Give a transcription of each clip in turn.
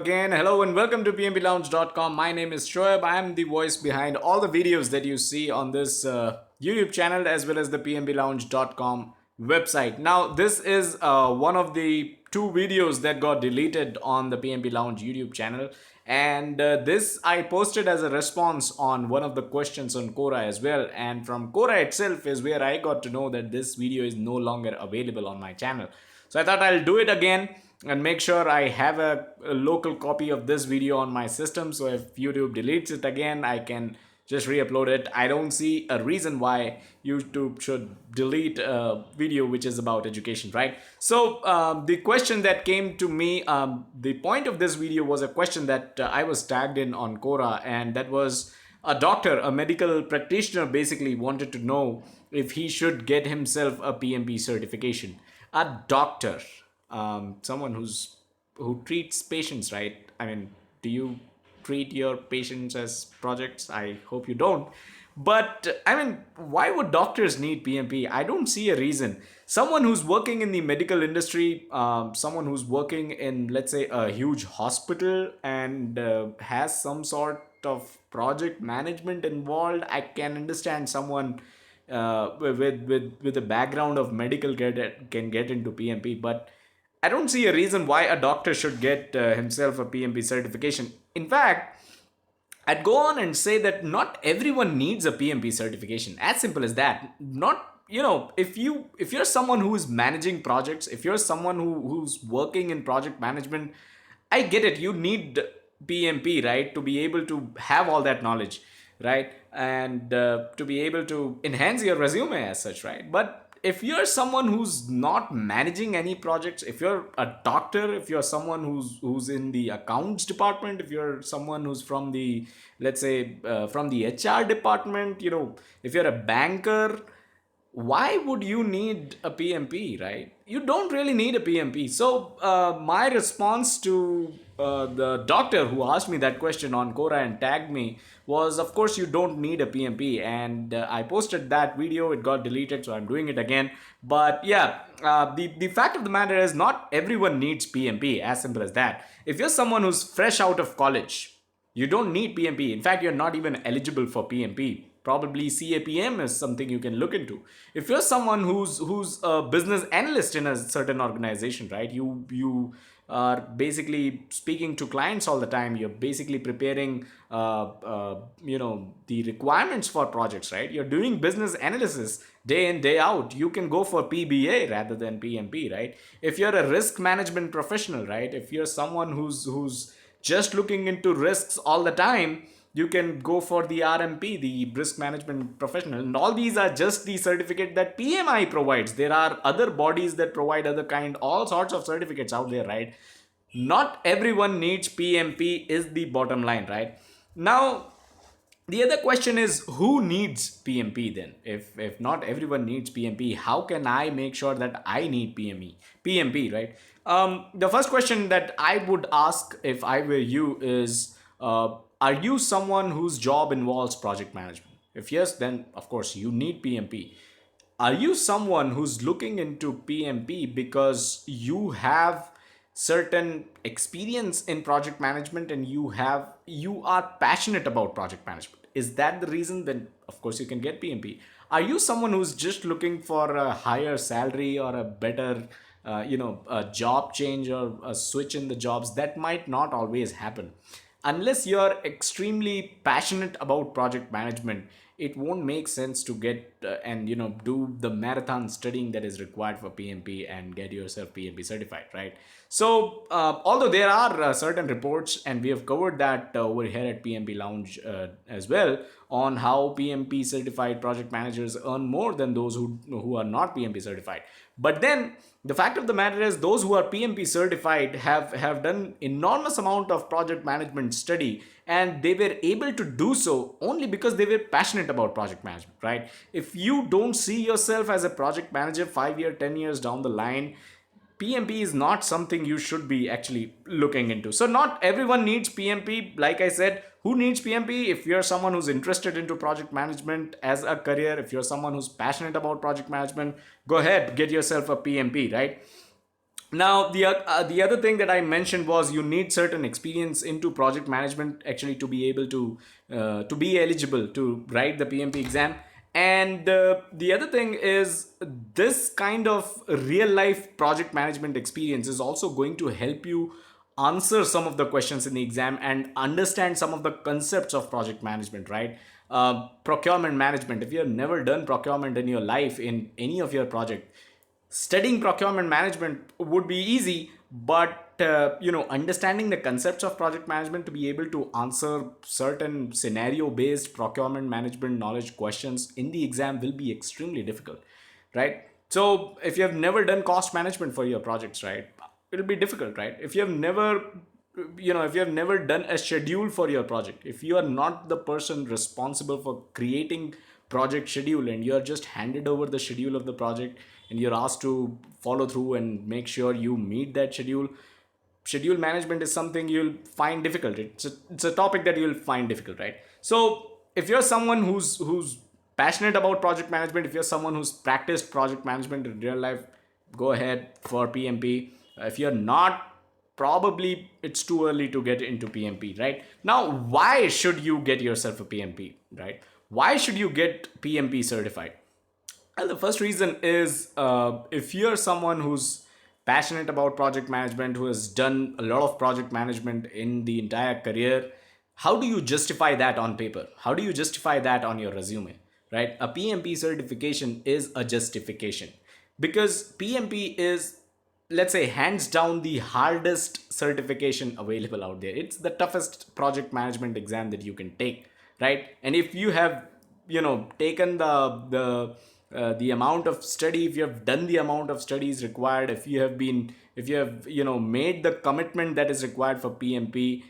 Again, hello and welcome to PMPLounge.com. My name is Shoaib. I am the voice behind all the videos that you see on this YouTube channel as well as the PMPLounge.com website. Now, this is one of the two videos that got deleted on the PMP Lounge YouTube channel, and this I posted as a response on one of the questions on Quora as well. And from Quora itself is where I got to know that this video is no longer available on my channel. So I thought I'll do it again and make sure I have a local copy of this video on my system. So if YouTube deletes it again, I can just re-upload it. I don't see a reason why YouTube should delete a video which is about education, right? So the question that came to me, the point of this video was a question that I was tagged in on Quora, and that was a doctor, a medical practitioner, basically wanted to know if he should get himself a PMP certification. A doctor, someone who treats patients, right? I mean, do you treat your patients as projects? I hope you don't. But I mean, why would doctors need PMP? I don't see a reason. Someone who's working in the medical industry, someone who's working in, let's say, a huge hospital and has some sort of project management involved, I can understand someone with a background of medical can get into PMP. But I don't see a reason why a doctor should get himself a PMP certification. In fact, I'd go on and say that not everyone needs a PMP certification. As simple as that. Not, if you're someone who is managing projects, if you're someone who's working in project management, I get it. You need PMP, right, to be able to have all that knowledge, right, and to be able to enhance your resume as such, right? But if you're someone who's not managing any projects, if you're a doctor, if you're someone who's in the accounts department, if you're someone who's from the, let's say, from the HR department, if you're a banker, why would you need a PMP, right? You don't really need a PMP. So my response to the doctor who asked me that question on Quora and tagged me was, of course, you don't need a PMP. And I posted that video. It got deleted, so I'm doing it again. But yeah, the fact of the matter is not everyone needs PMP, as simple as that. If you're someone who's fresh out of college, you don't need PMP. In fact, you're not even eligible for PMP. Probably CAPM is something you can look into. If you're someone who's a business analyst in a certain organization, right? You are basically speaking to clients all the time. You're basically preparing, the requirements for projects, right? You're doing business analysis day in day out. You can go for PBA rather than PMP, right? If you're a risk management professional, right? If you're someone who's just looking into risks all the time, you can go for the RMP, the risk management professional. And all these are just the certificate that PMI provides. There are other bodies that provide all sorts of certificates out there, right? Not everyone needs PMP is the bottom line, right? Now, the other question is, who needs PMP then? If not everyone needs PMP, how can I make sure that I need PMP, right? The first question that I would ask if I were you is, are you someone whose job involves project management? If yes, then of course you need PMP. Are you someone who's looking into PMP because you have certain experience in project management and you are passionate about project management? Is that the reason? Then of course you can get PMP. Are you someone who's just looking for a higher salary or a better a job change or a switch in the jobs? That might not always happen. Unless you're extremely passionate about project management, it won't make sense to get and do the marathon studying that is required for PMP and get yourself PMP certified, right? So although there are certain reports, and we have covered that over here at PMP Lounge as well, on how PMP certified project managers earn more than those who are not PMP certified. But then the fact of the matter is, those who are PMP certified have done enormous amount of project management study, and they were able to do so only because they were passionate about project management, right? If you don't see yourself as a project manager 5 year 10 years down the line, PMP is not something you should be actually looking into. So not everyone needs PMP. Like I said, who needs PMP? If you're someone who's interested into project management as a career, if you're someone who's passionate about project management, go ahead, get yourself a PMP, right? Now, the other thing that I mentioned was you need certain experience into project management actually to be able to be eligible to write the PMP exam. And the other thing is this kind of real life project management experience is also going to help you answer some of the questions in the exam and understand some of the concepts of project management, right? Procurement management. If you have never done procurement in your life in any of your project, studying procurement management would be easy, but understanding the concepts of project management to be able to answer certain scenario based procurement management knowledge questions in the exam will be extremely difficult, right? So if you have never done cost management for your projects, right, it'll be difficult, right? If you have never, if you have never done a schedule for your project, if you are not the person responsible for creating project schedule and you're just handed over the schedule of the project and you're asked to follow through and make sure you meet that schedule management is something you'll find difficult. It's a topic that you'll find difficult, right? So if you're someone who's passionate about project management, if you're someone who's practiced project management in real life, go ahead for PMP. If you're not, probably it's too early to get into PMP, right? Now, why should you get yourself a PMP, right? Why should you get PMP certified? Well, the first reason is if you're someone who's passionate about project management, who has done a lot of project management in the entire career, how do you justify that on paper? How do you justify that on your resume? Right? A PMP certification is a justification because PMP is, let's say, hands down the hardest certification available out there. It's the toughest project management exam that you can take, right? And if you have taken the amount of study, if you have done the amount of studies required, if you have made the commitment that is required for PMP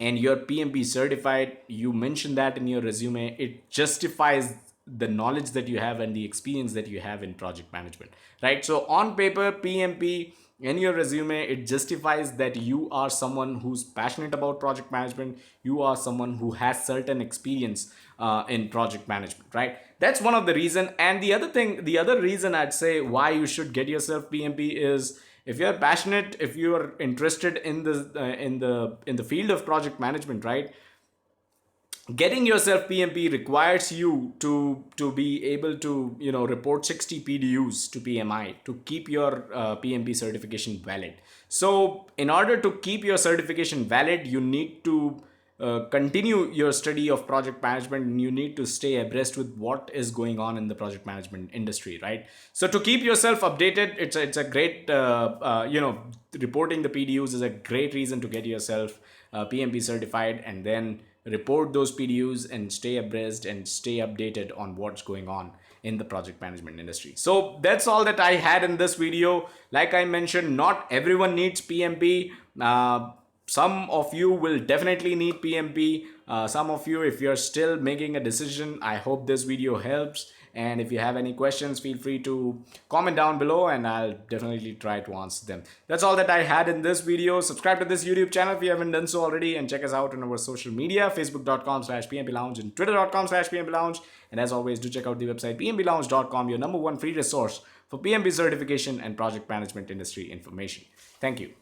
and you're PMP certified, you mention that in your resume, it justifies the knowledge that you have and the experience that you have in project management, right? So on paper, PMP in your resume, it justifies that you are someone who's passionate about project management, you are someone who has certain experience in project management, right? That's one of the reason. And the other reason I'd say why you should get yourself PMP is if you're passionate, if you are interested in the field of project management, right? Getting yourself PMP requires you to be able to report 60 PDUs to PMI to keep your PMP certification valid. So in order to keep your certification valid, you need to continue your study of project management and you need to stay abreast with what is going on in the project management industry, right? So to keep yourself updated, it's a great reporting the PDUs is a great reason to get yourself PMP certified and then report those PDUs and stay abreast and stay updated on what's going on in the project management industry. So that's all that I had in this video. Like I mentioned, not everyone needs PMP. Some of you will definitely need PMP. Some of you, if you're still making a decision, I hope this video helps. And if you have any questions, feel free to comment down below and I'll definitely try to answer them. That's all that I had in this video. Subscribe to this YouTube channel if you haven't done so already and check us out on our social media, facebook.com/PMP Lounge and twitter.com/PMP Lounge. And as always, do check out the website pmplounge.com, your #1 free resource for PMP certification and project management industry information. Thank you.